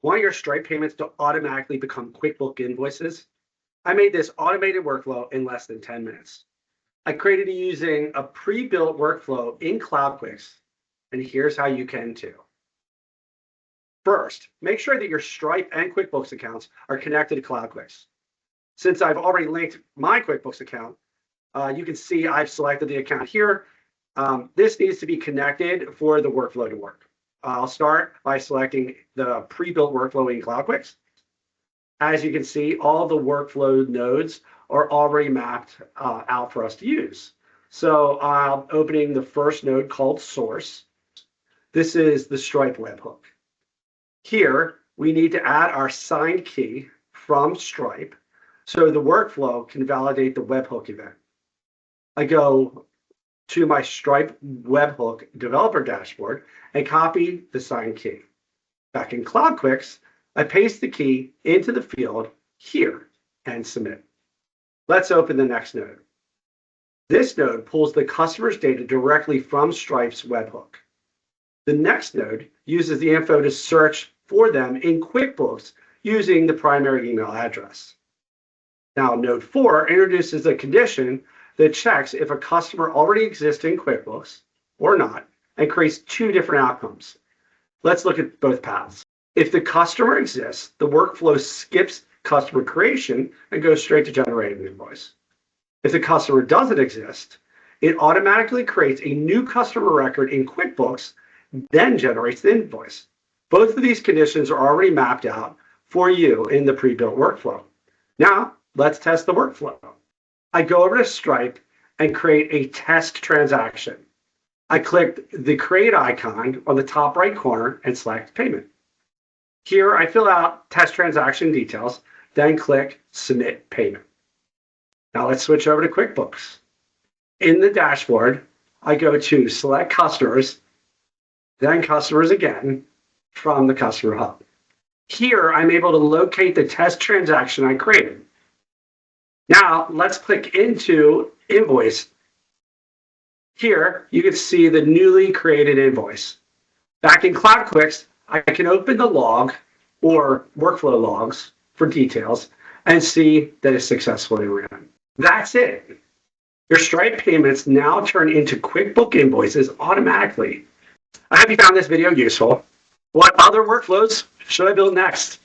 Want your Stripe payments to automatically become QuickBooks invoices? I made this automated workflow in less than 10 minutes. I created it using a pre-built workflow in CloudQix, and here's how you can too. First, make sure that your Stripe and QuickBooks accounts are connected to CloudQix. Since I've already linked my QuickBooks account, you can see I've selected the account here. This needs to be connected for the workflow to work. I'll start by selecting the pre-built workflow in CloudQix. As you can see, all the workflow nodes are already mapped out for us to use. So I'm opening the first node called Source. This is the Stripe webhook. Here, we need to add our signed key from Stripe so the workflow can validate the webhook event. I go to my Stripe webhook developer dashboard and copy the signed key. Back in CloudQix, I paste the key into the field here and submit. Let's open the next node. This node pulls the customer's data directly from Stripe's webhook. The next node uses the info to search for them in QuickBooks using the primary email address. Now, node 4 introduces a condition that checks if a customer already exists in QuickBooks or not and creates two different outcomes. Let's look at both paths. If the customer exists, the workflow skips customer creation and goes straight to generating an invoice. If the customer doesn't exist, it automatically creates a new customer record in QuickBooks, then generates the invoice. Both of these conditions are already mapped out for you in the pre-built workflow. Now, let's test the workflow. I go over to Stripe and create a test transaction. I click the create icon on the top right corner and select payment. Here, I fill out test transaction details, then click submit payment. Now let's switch over to QuickBooks. In the dashboard, I go to select customers, then customers again from the customer hub. Here, I'm able to locate the test transaction I created. Now, let's click into Invoice. Here, you can see the newly created invoice. Back in CloudQix, I can open the log or workflow logs for details and see that it's successfully ran. That's it. Your Stripe payments now turn into QuickBooks invoices automatically. I hope you found this video useful. What other workflows should I build next?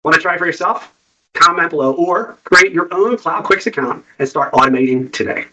Want to try for yourself? Comment below or create your own CloudQix account and start automating today.